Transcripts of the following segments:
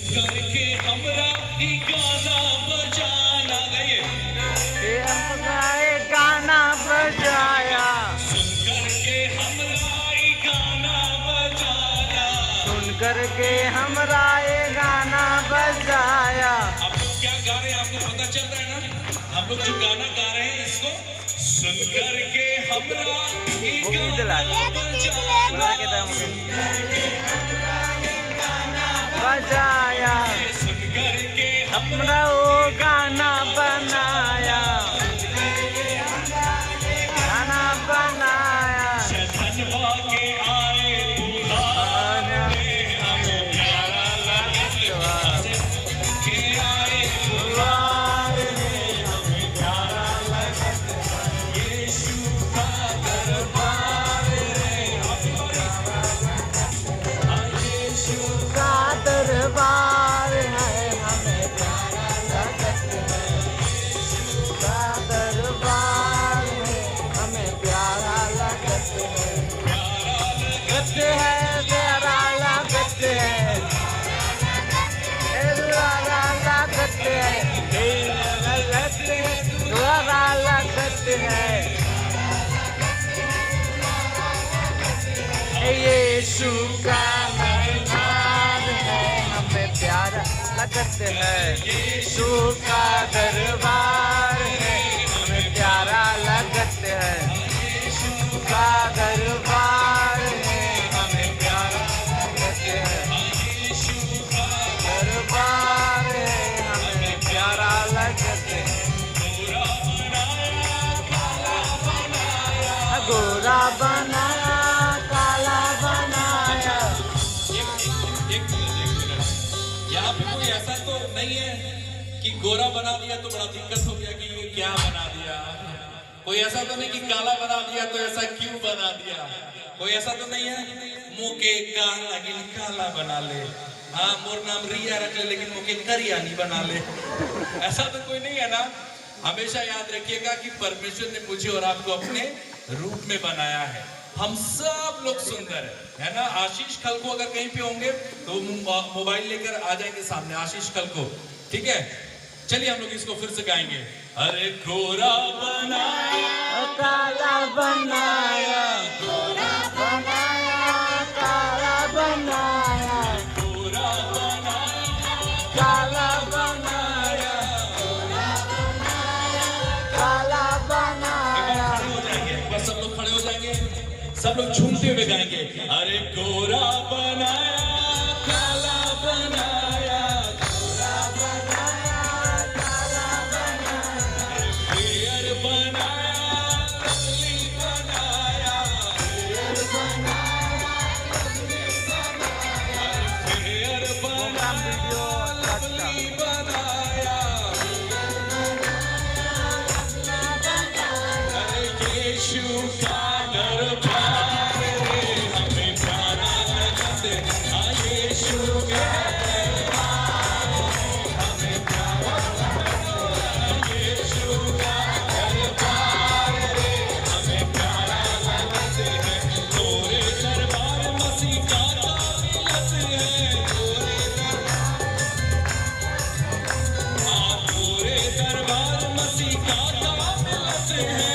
करके हमरा ही गाना बजाना गए, गाना बजाया, सुन करके हमरा ही गाना बजाया। सुन करके हमरा ये गाना बजाया। आप लोग क्या गा रहे हैं आपको पता चल रहा है ना? हम लोग जो गाना गा रहे हैं इसको सुन करके हमरा ही गाना बजाया, सुन करके हमरा वो गाना बनाया, गाना बनाया। धनवा के आए दुल्हन रे, हमें प्यारा लगत के आए दुल्हन रे, हमें प्यारा लगत यीशु का दरबार रे, यीशु का दरबार है, हमें प्यारा लगत है। का दरबार है, हमें प्यारा लगत है। लगत है, प्यारा लगत है, प्यारा लगत है, प्यारा लगत है। यीशु का दरबार है, हमें प्यारा लगत है। यीशु का दरबार है, हमें प्यारा लगत है। यीशु का दरबार है, हमें प्यारा लगत है। यीशु का दरबार है, हमें प्यारा लगत है। गोरा बनाया, काला बनाया। एक मिनट, यहाँ पे कोई ऐसा तो नहीं है कि गोरा बना दिया तो बड़ा दिक्कत हो गया कि ये क्या बना दिया। कोई ऐसा तो नहीं कि काला बना दिया तो ऐसा क्यों बना दिया। कोई ऐसा तो नहीं है मुके काला लेकिन काला बना ले, हाँ मोर नाम रिया रख ले लेकिन मुके करिया नहीं बना ले। ऐसा तो कोई नहीं है ना। हमेशा याद रखिएगा कि परमेश्वर ने मुझे और आपको अपने रूप में बनाया है। हम सब लोग सुंदर है ना। आशीष खलको अगर कहीं पे होंगे तो मोबाइल लेकर आ जाएंगे सामने, आशीष खलको, ठीक है। चलिए हम लोग इसको फिर से गाएंगे। अरे गोरा बनाया, काला बनाया, गोरा बनाया, काला बनाया, गोरा बनाया, काला बनाया, काला बनाया। खड़े हो जाएंगे, बस सब लोग खड़े हो जाएंगे, सब लोग झूमते हुए गाएंगे। अरे गोरा बनाया, काला बनाया, गोरा बनाया, काला बनाया, फेयर बनाया, लवली बनाया, फेयर बनाया, फेयर बनाया, लवली बनाया। अरे यीशु का दरबार रे, हमें प्यारा लगत है। हाँ यीशु के दरबार हमें प्यारा लगत है। यीशु का दरबार रे, हमें प्यारा लगत है। तोरे दरबार मसीह का मिलत है। तोरे दरबार मसीह का मिलत है।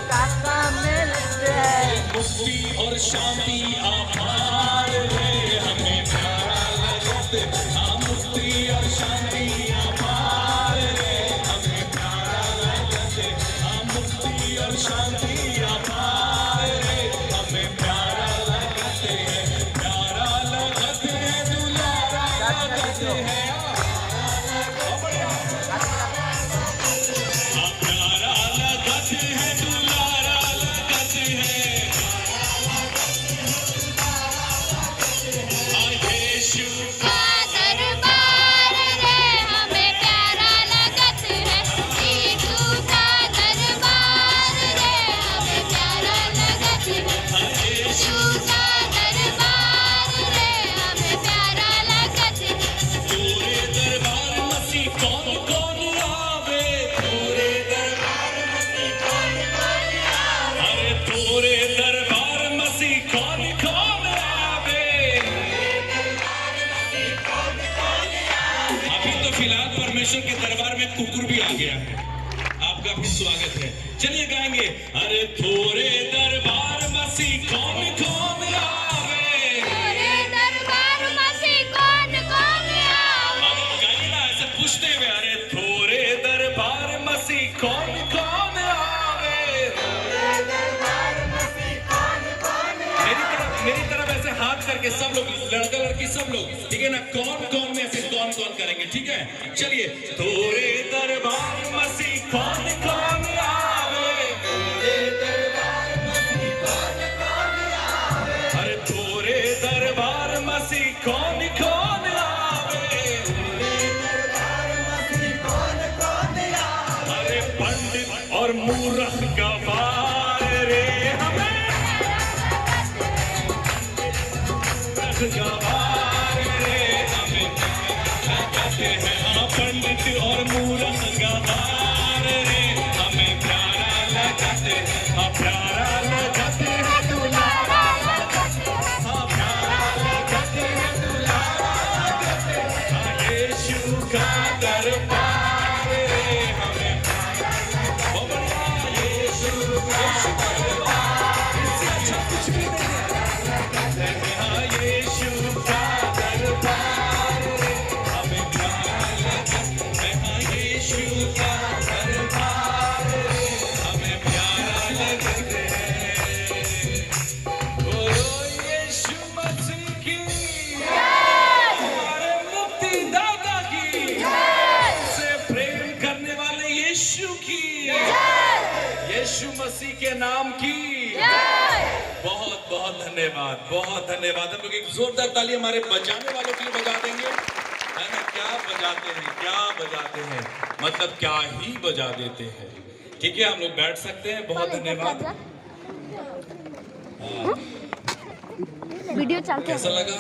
काका मिलते हैं। मुक्ति और शांति आभार रे, हमें प्यारा लगत है। हाँ मुक्ति और शांति आभार रे, हमें प्यारा लगत है। हाँ मुक्ति और शांति आभार रे, हमें प्यारा लगत है। प्यारा लगत है, दुलारा लगत है। प्यारा लगत है, दुलारा लगत है। यीशु का दरबार रे, हमें प्यारा लगत है। यीशु का दरबार रे, हमें यीशु के दरबार में कुकुर भी आ गया है। आपका भी स्वागत है। चलिए गाएंगे, अरे थोरे दरबार मसीह कौन कौन आवे, तेरे दरबार मसीह कौन कौन आवे। अब गाइए ना ऐसे पूछते हुए, अरे थोरे दरबार मसीह कौन कौन आवे। मेरी तरफ ऐसे हाथ करके सब लोग, लड़का लड़की सब लोग, ठीक है ना, कौन कौन में ऐसे कौन कौन करेंगे, ठीक है। चलिए, थोरे दरबार मसीह कौन कौन आवे, अरे थोरे दरबार मसीह कौन कौन आवे, अरे पंडित और मूर्ख गवार रे हमें गवार रे हमें कहते हैं, हाँ पंडित और मूर्ख गवार रे हमें प्यारा लगाते, हाँ प्यारा लगाते हैं दुलारा, हाँ प्यारा लगाते हैं दुलारा, हाँ यीशु का दरबार रे हमें, ओ बढ़िया यीशु का दरबार, इससे अच्छा कुछ भी नहीं है। हाँ यीशु का दरबार रे हमें प्यारा लगता है, हाँ यीशु का दरबार रे हमें प्यारा लगता है। बोलो यीशु मसीह की, हमारे मुक्तिदाता की, से प्रेम करने वाले यीशु की, यीशु मसीह के नाम की बहुत बहुत धन्यवाद, बहुत धन्यवाद। हम लोग एक जोरदार ताली हमारे बजाने वालों के लिए बजा देंगे, है ना। क्या बजाते हैं, क्या बजाते हैं, मतलब क्या ही बजा देते हैं। ठीक है, हम लोग बैठ सकते हैं। बहुत धन्यवाद। वीडियो चलते कैसा लगा?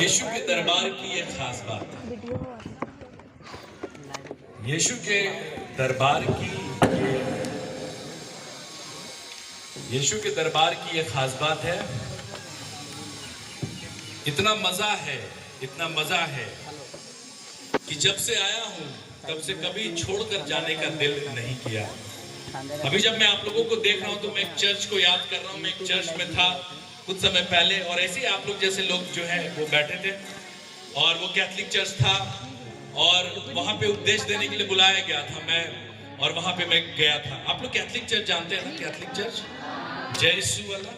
यीशु के दरबार की ये खास बात है। यीशु के दरबार की, यीशु के दरबार की ये खास बात है। इतना मजा है, इतना मजा है कि जब से आया हूं तब से कभी छोड़कर जाने का दिल नहीं किया। अभी जब मैं आप लोगों को देख रहा हूं तो मैं एक चर्च को याद कर रहा हूं। मैं एक चर्च में था कुछ समय पहले, और ऐसे ही आप लोग जैसे लोग जो है वो बैठे थे, और वो कैथलिक चर्च था, और वहां पे उपदेश देने के लिए बुलाया गया था मैं, और वहां पे मैं गया था। आप लोग कैथलिक चर्च जानते हैं ना, कैथलिक चर्च जय यीशु वाला,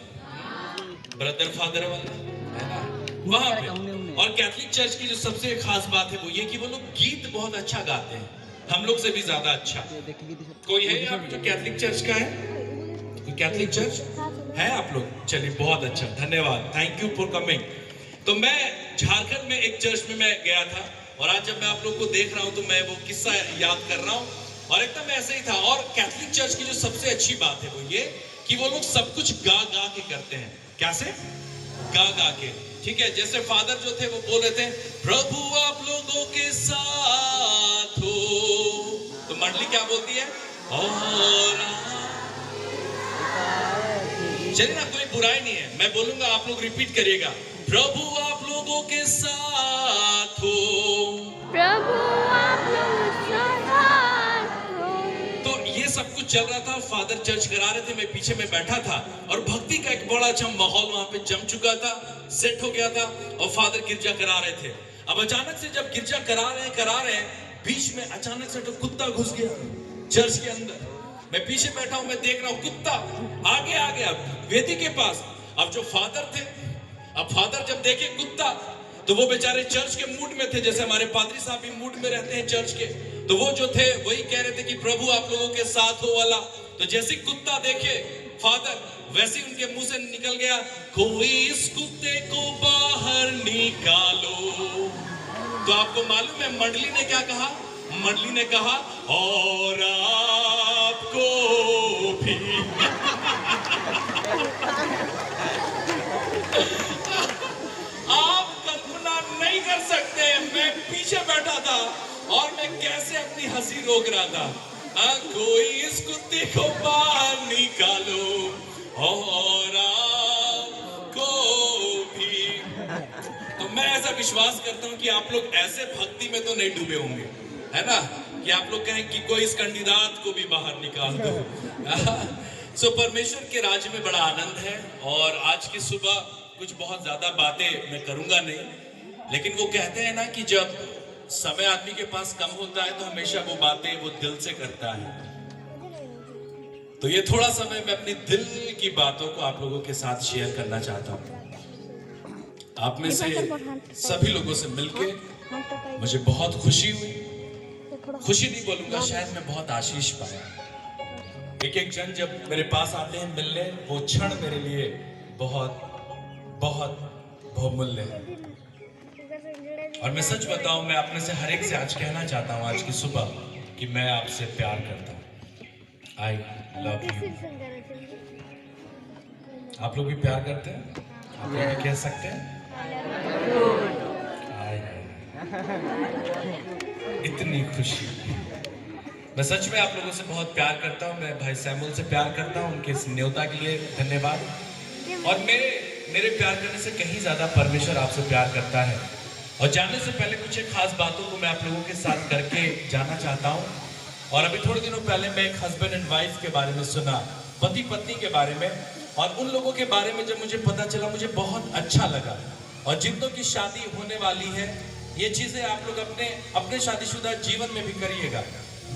ब्रदर फादर वाला, है ना, वहां पे। और कैथलिक चर्च की जो सबसे खास बात है वो ये कि वो लोग गीत बहुत अच्छा गाते हैं, हम लोग से भी ज्यादा अच्छा। कोई है यहाँ पे जो कैथलिक चर्च का है? कोई कैथलिक चर्च है आप लोग? चलिए बहुत अच्छा, धन्यवाद, थैंक यू फॉर कमिंग। तो मैं झारखंड में एक चर्च में मैं गया था, और आज जब मैं आप लोग को देख रहा हूँ तो मैं वो किस्सा याद कर रहा हूँ, और एकदम ऐसे ही था। और कैथलिक चर्च की जो सबसे अच्छी बात है वो ये कि वो लोग सब कुछ गा गा के करते हैं। कैसे? गा गा के, ठीक है। जैसे फादर जो थे वो बोल रहे थे, प्रभु आप लोगों के साथ हो, तो मंडली क्या बोलती है? और चलिए ना, कोई बुराई नहीं है, मैं बोलूंगा, आप लोग रिपीट करिएगा, प्रभु आप लोगों के साथ हो, प्रभु आप लोग साथ हो। तो ये सब कुछ चल रहा था। फादर चर्च करा रहे थे, मैं पीछे में बैठा था, और भक्ति का एक बड़ा अच्छा माहौल वहां पे जम चुका था, सेट हो गया था, और फादर गिरजा करा रहे थे। अब अचानक से जब गिरजा करा रहे हैं, बीच में अचानक से तो कुत्ता घुस गया चर्च के अंदर। मैं पीछे बैठा हूं, मैं देख रहा हूं कुत्ता आगे आ गया वेदी के पास। अब जो फादर थे, अब फादर जब देखे कुत्ता, तो वो बेचारे चर्च के मूड में थे, जैसे हमारे पादरी साहब भी मूड में रहते हैं चर्च के, तो वो जो थे वही कह रहे थे कि प्रभु आप लोगों के साथ हो वाला। तो जैसे कुत्ता देखे फादर, वैसे ही उनके मुंह से निकल गया, कोई इस कुत्ते को बाहर निकालो। तो आपको मालूम है मंडली ने क्या कहा? मंडली ने कहा, और आपको भी आप कल्पना नहीं कर सकते, मैं पीछे बैठा था और मैं कैसे अपनी हंसी रोक रहा था। कोई इस कुत्ते को बाहर निकालो और आपको भी। तो मैं ऐसा विश्वास करता हूं कि आप लोग ऐसे भक्ति में तो नहीं डूबे होंगे, है ना, कि आप लोग कहें कि कोई इस कंडीदात को भी बाहर निकाल दो। सो परमेश्वर के राज्य में बड़ा आनंद है। और आज की सुबह कुछ बहुत ज्यादा बातें मैं करूंगा नहीं, लेकिन वो कहते हैं ना कि जब समय आदमी के पास कम होता है तो हमेशा वो बातें वो दिल से करता है। तो ये थोड़ा समय मैं अपनी दिल की बातों को आप लोगों के साथ शेयर करना चाहता हूँ। आप में से सभी लोगों से मिलके मुझे बहुत खुशी हुई। खुशी नहीं बोलूंगा, शायद मैं बहुत आशीष पाया। एक जन जब मेरे पास आते हैं मिलने, वो क्षण मेरे लिए बहुत बहुत बहुमूल्य है। और मैं सच बताऊं, मैं अपने से हर एक से आज कहना चाहता हूं आज की सुबह कि मैं आपसे प्यार करता हूं। I love you. आप लोग भी प्यार करते हैं? आप लोग भी कह सकते हैं इतनी खुशी। मैं सच में आप लोगों से बहुत प्यार करता हूं। मैं भाई सैमुअल से प्यार करता हूं, उनके इस न्योता के लिए धन्यवाद। और मेरे प्यार करने से कहीं ज्यादा परमेश्वर आपसे प्यार करता है। और जानने से पहले कुछ एक खास बातों को मैं आप लोगों के साथ करके जाना चाहता हूं। और अभी थोड़े दिनों पहले मैं एक हस्बैंड एंड वाइफ के बारे में सुना, पति पत्नी के बारे में। और उन लोगों के बारे में जब मुझे पता चला, मुझे बहुत अच्छा लगा। और जितनों की शादी होने वाली है, ये चीजें आप लोग अपने शादीशुदा जीवन में भी करिएगा।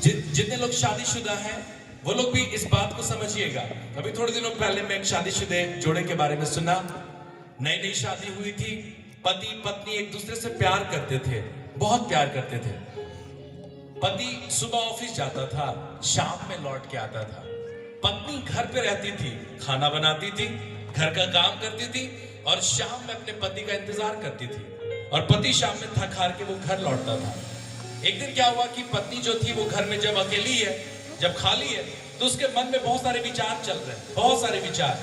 जितने लोग शादीशुदा हैं वो लोग भी इस बात को समझिएगा। अभी थोड़े दिनों पहले मैं एक शादीशुदे जोड़े के बारे में सुना। नई शादी हुई थी, पति पत्नी एक दूसरे से प्यार करते थे, बहुत प्यार करते थे। पति सुबह ऑफिस जाता था, शाम में लौट के आता था। पत्नी घर पे रहती थी, खाना बनाती थी, घर का काम करती थी और शाम में अपने पति का इंतजार करती थी। और पति शाम में थक हार के वो घर लौटता था। एक दिन क्या हुआ कि पत्नी जो थी वो घर में जब अकेली है, जब खाली है, तो उसके मन में बहुत सारे विचार चल रहे हैं, बहुत सारे विचार,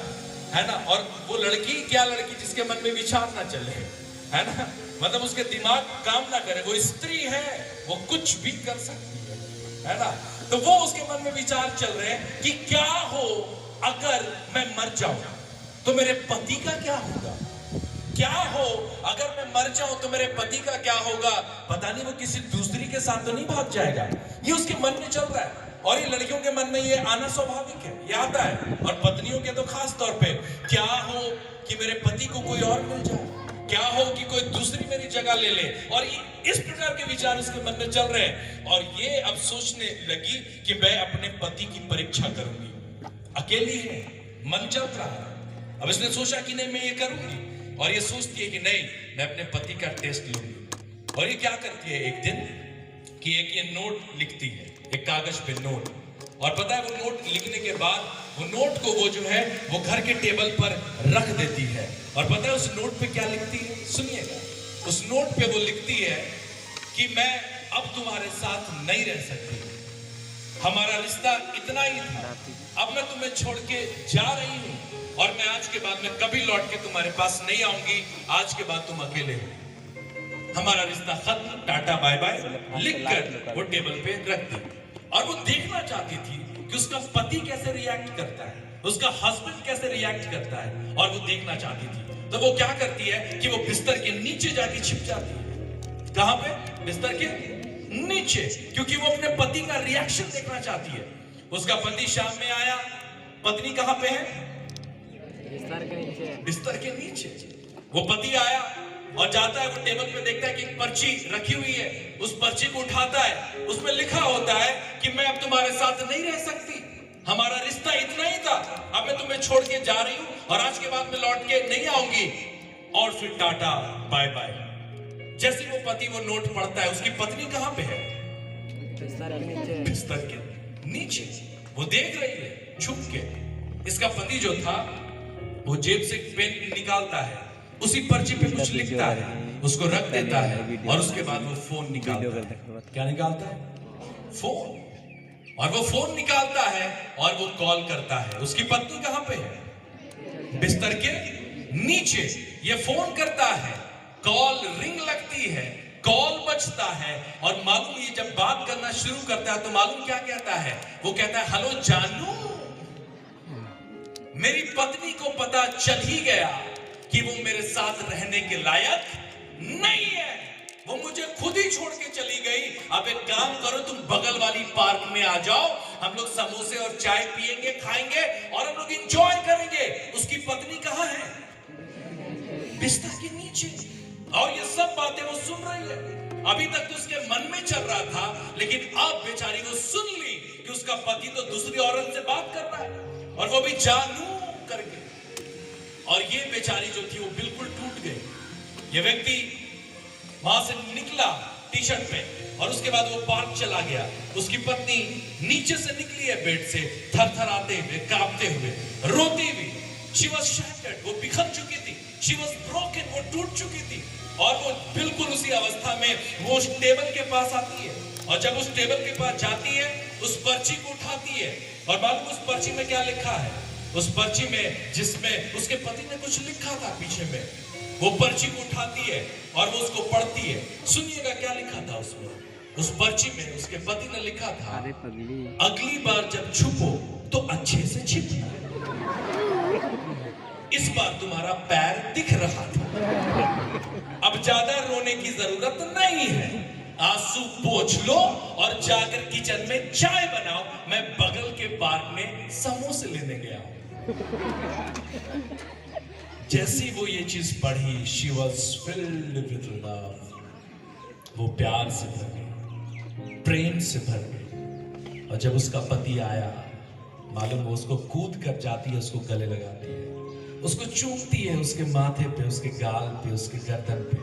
है ना। और वो लड़की, क्या लड़की जिसके मन में विचार ना चले, है ना, मतलब उसके दिमाग काम ना करे, वो स्त्री है, वो कुछ भी कर सकती है ना। तो वो उसके मन में विचार चल रहे हैं कि क्या हो अगर मैं मर जाऊं तो मेरे पति का क्या होगा, क्या हो अगर मैं मर जाऊं तो मेरे पति का क्या होगा, पता नहीं वो किसी दूसरी के साथ तो नहीं भाग जाएगा। ये उसके मन में चल रहा है। और ये लड़कियों के मन में ये आना स्वाभाविक है, ये आता है। और पत्नियों के तो खास तौर पे, क्या हो कि मेरे पति को कोई और मिल जाए, क्या हो कि कोई दूसरी मेरी जगह ले ले। और इस प्रकार के विचार उसके मन में चल रहे हैं। और ये अब सोचने लगी कि मैं अपने पति की परीक्षा करूंगी। अकेली है, मन चल रहा है। अब इसने सोचा कि नहीं, मैं ये करूंगी। और ये सोचती है कि नहीं, मैं अपने पति का टेस्ट लूंगी। और ये क्या करती है एक दिन कि एक ये नोट लिखती है, एक कागज पे नोट। और पता है वो नोट लिखने के बाद वो नोट को वो जो है वो घर के टेबल पर रख देती है। और पता है उस नोट पे क्या लिखती है, सुनिएगा। उस नोट पे वो लिखती है कि मैं अब तुम्हारे साथ नहीं रह सकती, हमारा रिश्ता इतना ही था, अब मैं तुम्हें छोड़ के जा रही हूँ और मैं आज के बाद में कभी लौट के तुम्हारे पास नहीं आऊंगी। आज के बाद तुम अकेले हो, हमारा रिश्ता खत्म, टाटा बाय बाय लिखकर वो टेबल पे रख दी। और वो देखना चाहती थी कि उसका पति कैसे रिएक्ट करता है, उसका हस्बैंड कैसे रिएक्ट करता है, और वो देखना चाहती थी। तो वो क्या करती है कि वो बिस्तर के नीचे जाके छिप जाती है। कहां पे? बिस्तर के नीचे, क्योंकि वो अपने पति का रिएक्शन देखना चाहती है। उसका पति शाम में आया, पत्नी कहां पे है? बिस्तर के नीचे। वो पति आया और जाता है, वो टेबल पे देखता है कि एक पर्ची रखी हुई है। उस पर्ची को उठाता है, उसमें लिखा होता है कि मैं अब तुम्हारे साथ नहीं रह सकती, हमारा रिश्ता इतना ही था, अब मैं तुम्हें छोड़ के जा रही हूं और आज के बाद मैं लौट के नहीं आऊंगी। और फिर टाटा बाय बाय। जैसे वो पति वो नोट पढ़ता है, उसकी पत्नी कहां पे है? बिस्तर के नीचे। वो देख रही है छुप के। इसका पति जो था वो जेब से पेन निकालता है, उसी पर्ची पे कुछ लिखता है, उसको रख देता है और उसके बाद वो फोन निकालता है। क्या निकालता है? फोन। और वो फोन निकालता है और वो कॉल करता है। उसकी पत्नी कहां पे है? बिस्तर के नीचे। ये फोन करता है, कॉल रिंग लगती है, कॉल बजता है और मालूम ये जब बात करना शुरू करता है तो मालूम क्या कहता है? वो कहता है, हेलो जानू, मेरी पत्नी को पता चल ही गया कि वो मेरे साथ रहने के लायक नहीं है, वो मुझे खुद ही छोड़ के चली गई। अब एक काम करो, तुम बगल वाली पार्क में आ जाओ, हम लोग समोसे और चाय पिएंगे, खाएंगे और हम लोग एंजॉय करेंगे। उसकी पत्नी कहाँ है? बिस्तर के नीचे। और ये सब बातें वो सुन रही है। अभी तक तो उसके मन में चल रहा था, लेकिन अब बेचारी को सुन ली कि उसका पति तो दूसरी औरत से बात कर रहा है, और वो भी जानू करके। और ये बेचारी जो थी वो बिल्कुल टूट गई। ये व्यक्ति वहां से निकला टी शर्ट पे, और उसके बाद वो पार्क चला गया। उसकी पत्नी नीचे से निकली है बेड से, थरथराते हुए, कांपते हुए, रोती हुई। She was shattered, वो बिखर चुकी थी। She was broken, वो टूट चुकी थी। और वो बिल्कुल उसी अवस्था में वो उस टेबल के पास आती है, और जब उस टेबल के पास जाती है, उस पर्ची को उठाती है, और मालूम उस पर्ची में क्या लिखा है? उस पर्ची में, जिसमें उसके पति ने कुछ लिखा था पीछे में, वो पर्ची को उठाती है और वो उसको पढ़ती है। सुनिएगा क्या लिखा था उसमें। उस पर्ची में उसके पति ने लिखा था, अगली बार जब छुपो तो अच्छे से छिपना, इस बार तुम्हारा पैर दिख रहा था। अब ज्यादा रोने की जरूरत नहीं है, आंसू पोंछ लो और जाकर किचन में चाय बनाओ, मैं बगल के पार्क में समोसे लेने गया हूं। जैसी वो ये चीज पढ़ी, she was filled with love, वो प्यार से भर गई, प्रेम से भर गई। और जब उसका पति आया, मालूम वो उसको कूद कर जाती है, उसको गले लगाती है, उसको चूमती है, उसके माथे पे, उसके गाल पे, उसके गर्दन पे,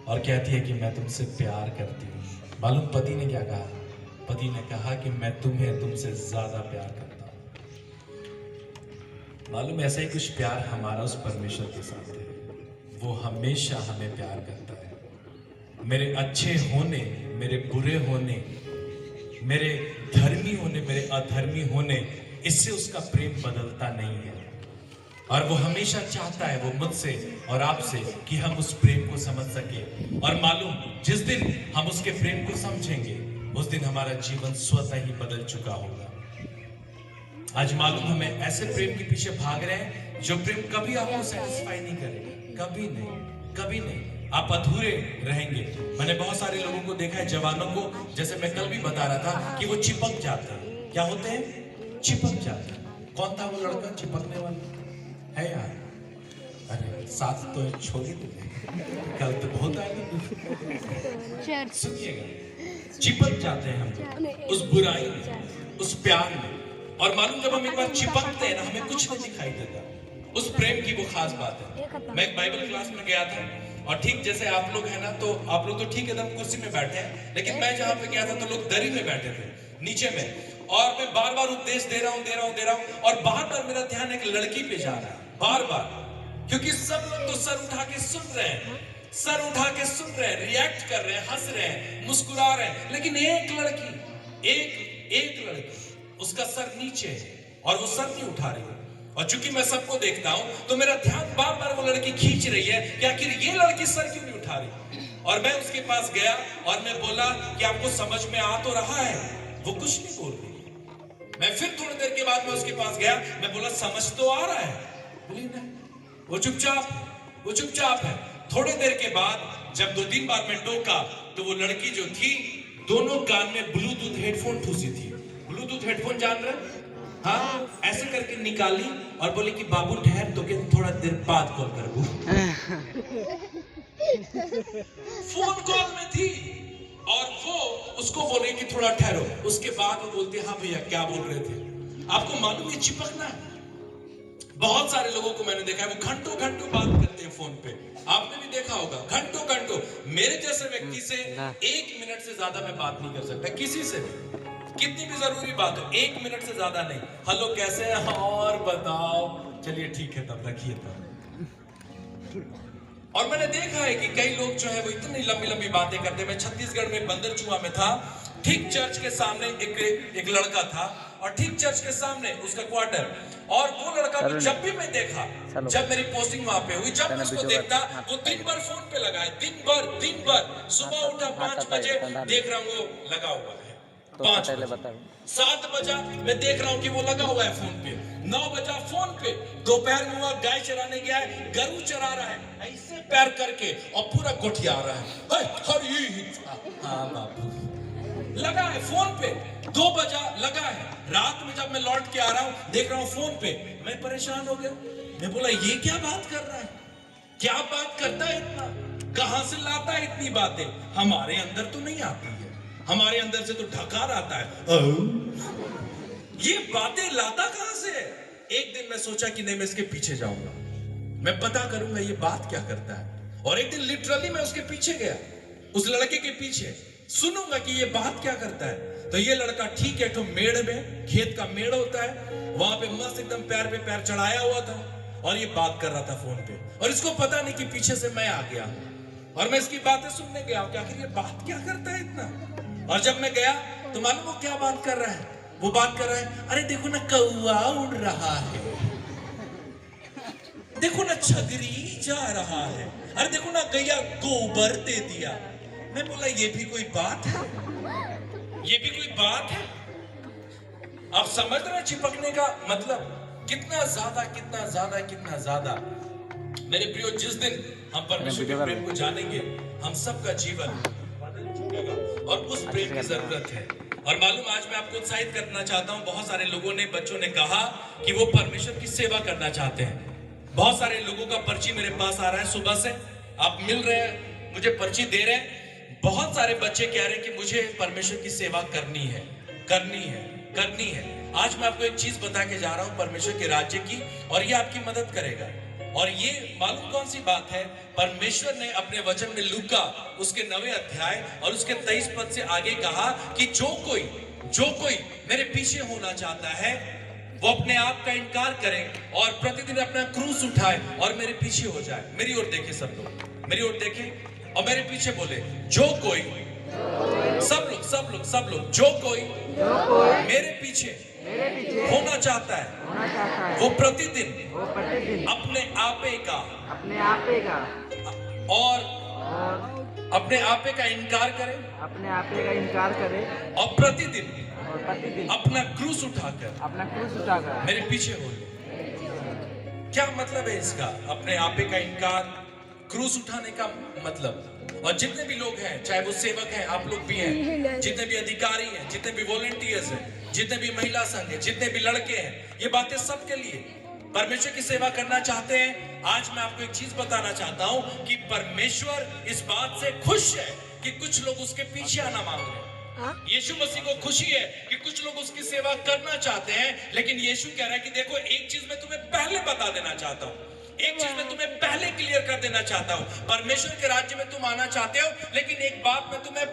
और कहती है कि मैं तुमसे प्यार करती हूँ। मालूम पति ने क्या कहा? पति ने कहा कि मैं तुम्हें तुमसे ज्यादा प्यार करता हूँ। मालूम ऐसा ही कुछ प्यार हमारा उस परमेश्वर के साथ है। वो हमेशा हमें प्यार करता है। मेरे अच्छे होने, मेरे बुरे होने, मेरे धर्मी होने, मेरे अधर्मी होने, इससे उसका प्रेम बदलता नहीं है। और वो हमेशा चाहता है, वो मुझसे और आपसे, कि हम उस प्रेम को समझ सके। और मालूम जिस दिन हम उसके प्रेम को समझेंगे, उस दिन हमारा जीवन स्वतः ही बदल चुका होगा। आज मालूम हमें ऐसे प्रेम के पीछे भाग रहे हैं जो प्रेम कभी आपको सेटिस्फाई नहीं करेगा, कभी नहीं, कभी नहीं। आप अधूरे रहेंगे। मैंने बहुत सारे लोगों को देखा है, जवानों को, जैसे मैं कल भी बता रहा था कि वो चिपक जाते हैं। क्या होते हैं? चिपक जाते हैं। कौन था वो लड़का चिपकने वाला? है यार, अरे साथ तो छोड़ ही कल तो बहुत आएगा। सुनिएगा, चिपक जाते हैं हम उस बुराई में, उस प्यार में। और मालूम जब हम एक बार चिपकते हैं ना, हमें कुछ नहीं दिखाई देता। उस प्रेम की वो खास बात है। मैं एक बाइबल क्लास में गया था, और ठीक जैसे आप लोग हैं ना, तो आप लोग तो ठीक एकदम कुर्सी में बैठे हैं, लेकिन मैं जहां पे गया था तो लोग दरी में बैठे थे, नीचे में। और मैं बार बार उपदेश दे रहा हूं, और बार बार मेरा ध्यान एक लड़की पे जा रहा है, बार बार, क्योंकि सब लोग तो सर उठा के सुन रहे हैं, सर उठा के सुन रहे हैं, रिएक्ट कर रहे हैं, हंस रहे हैं, मुस्कुरा रहे हैं, लेकिन एक लड़की, एक लड़की, उसका सर नीचे है और वो सर नहीं उठा रही है। और चूंकि मैं सबको देखता हूं, तो मेरा ध्यान बार बार वो लड़की खींच रही है कि आखिर ये लड़की सर क्यों नहीं उठा रही। और मैं उसके पास गया और मैं बोला कि आपको समझ में आ तो रहा है? वो कुछ नहीं बोल रही। मैं फिर थोड़ी देर के बाद मैं उसके पास गया, मैं बोला समझ तो आ रहा है? बोली नहीं। वो चुपचाप है। थोड़ी देर के बाद जब 2-3 बार मैं टोका, तो वो लड़की जो थी, दोनों कान में ब्लूटूथ हेडफोन ठूसी थी। ब्लूटूथ हेडफोन जान रहे? हाँ, ऐसे करके निकाली और बोली कि बाबू ठहर, तो कि थोड़ा देर बाद कॉल करूँ। फोन कॉल में थी, और वो उसको बोले कि थोड़ा ठहरो। उसके बाद वो बोलते, हाँ भैया क्या बोल रहे थे? आपको मालूम है चिपकना है? बहुत सारे लोगों को मैंने देखा है, वो घंटों घंटों बात करते हैं फोन पे। आपने भी देखा होगा, घंटों घंटों। मेरे जैसे व्यक्ति से 1 मिनट से ज्यादा मैं बात नहीं कर सकता, किसी से भी, कितनी भी जरूरी बात हो, 1 मिनट से ज्यादा नहीं। हेलो कैसे हैं, और बताओ, चलिए ठीक है, तब रखिए तब। और मैंने देखा है कि कई लोग जो है वो इतनी लंबी लंबी बातें करते हैं। मैं छत्तीसगढ़ में बंदरचुआ में था, ठीक चर्च के सामने एक लड़का था, और ठीक चर्च के सामने उसका क्वार्टर। और वो लड़का को जब भी मैं देखा, जब मेरी पोस्टिंग वहां पे हुई, जब मैं उसको देखता, वो दिन भर फोन पे लगा है, दिन भर। सुबह उठा 5 बजे, देख रहा हूँ वो लगा हुआ है, 5 बजे, 7 बजा मैं देख रहा हूँ कि वो लगा हुआ है फोन पे। 9 बजा फोन पे, दोपहर में हुआ गाय चराने गया है, गरू चरा रहा है, ऐसे पैर करके और पूरा गोठिया रहा है। हाँ बाबू, लगा है फोन पे, 2 बजा लगा है। रात में जब मैं लौट के आ रहा हूं, देख रहा हूं फोन पे, मैं परेशान हो गया। मैं बोला ये क्या बात कर रहा है, क्या बात करता है इतना, कहां से लाता है इतनी बातें, हमारे अंदर तो नहीं आती है, हमारे अंदर से तो ढकार आता है। ये बातें लाता कहां से? एक दिन मैं सोचा कि नहीं, मैं इसके पीछे जाऊंगा, मैं पता करूंगा ये बात क्या करता है। और एक दिन लिटरली मैं उसके पीछे गया, उस लड़के के पीछे, सुनूंगा कि ये बात क्या करता है। तो ये लड़का ठीक है, तो मेड़ में, खेत का मेड़ होता है, वहां पे मस्त एकदम पैर पे पैर चढ़ाया हुआ था और ये बात कर रहा था फोन पे। और इसको पता नहीं कि पीछे से मैं आ गया और मैं इसकी बातें सुनने गया कि आखिर ये बात क्या करता है इतना। और जब मैं गया तो मालूम वो क्या बात कर रहा है, वो बात कर रहा है, अरे देखो ना कौआ उड़ रहा है, देखो ना छगरी जा रहा है, अरे देखो ना गैया गोबर दे दिया। मैं बोला ये भी कोई बात है, ये भी कोई बात है। आप समझ रहे चिपकने का मतलब कितना ज्यादा, कितना ज्यादा, कितना ज्यादा। मेरे प्रियो, जिस दिन हम परमेश्वर के प्रेम को जानेंगे, हम सबका जीवन बदल जाएगा और उस प्रेम की जरूरत है। और मालूम, आज मैं आपको उत्साहित करना चाहता हूं। बहुत सारे लोगों ने, बच्चों ने कहा कि वो परमेश्वर की सेवा करना चाहते हैं। बहुत सारे लोगों का पर्ची मेरे पास आ रहा है, सुबह से आप मिल रहे हैं, मुझे पर्ची दे रहे हैं। बहुत सारे बच्चे कह रहे हैं कि मुझे परमेश्वर की सेवा करनी है, करनी है, करनी है। आज मैं आपको एक चीज बता के जा रहा हूं परमेश्वर के राज्य की, और ये आपकी मदद करेगा। और ये मालूम कौन सी बात है, परमेश्वर ने अपने वचन में लूका उसके 9वें अध्याय और उसके 23 पद से आगे कहा कि जो कोई मेरे पीछे होना चाहता है वो अपने आप का इनकार करे और प्रतिदिन अपना क्रूस उठाए और मेरे पीछे हो जाए। मेरी ओर देखे सब लोग, मेरी ओर देखे और मेरे पीछे बोले, जो कोई, सब लोग, जो कोई मेरे पीछे होना चाहता है वो प्रतिदिन अपने आपे का और अपने आपे का इनकार करे, और प्रतिदिन अपना क्रूस उठाकर मेरे पीछे हो। क्या मतलब है इसका, अपने आपे का इनकार, क्रूस उठाने का मतलब? और जितने भी लोग हैं, चाहे वो सेवक हैं, आप लोग भी हैं, जितने भी अधिकारी हैं, जितने भी वॉलंटियर्स हैं, जितने भी महिला संघ हैं, जितने भी लड़के हैं, ये बातें सबके लिए परमेश्वर की सेवा करना चाहते हैं। आज मैं आपको एक चीज बताना चाहता हूं कि परमेश्वर इस बात से खुश है कि कुछ लोग उसके पीछे आना मांग रहे हैं। यीशु मसीह को खुशी है कि कुछ लोग उसकी सेवा करना चाहते हैं, लेकिन यीशु कह रहा है कि देखो, एक चीज मैं तुम्हें पहले बता देना चाहता हूं, एक चीज मैं तुम्हें पहले क्लियर कर देना चाहता हूं। परमेश्वर के राज्य में तुम आना चाहते हो, लेकिन एक बात मैं तुम्हें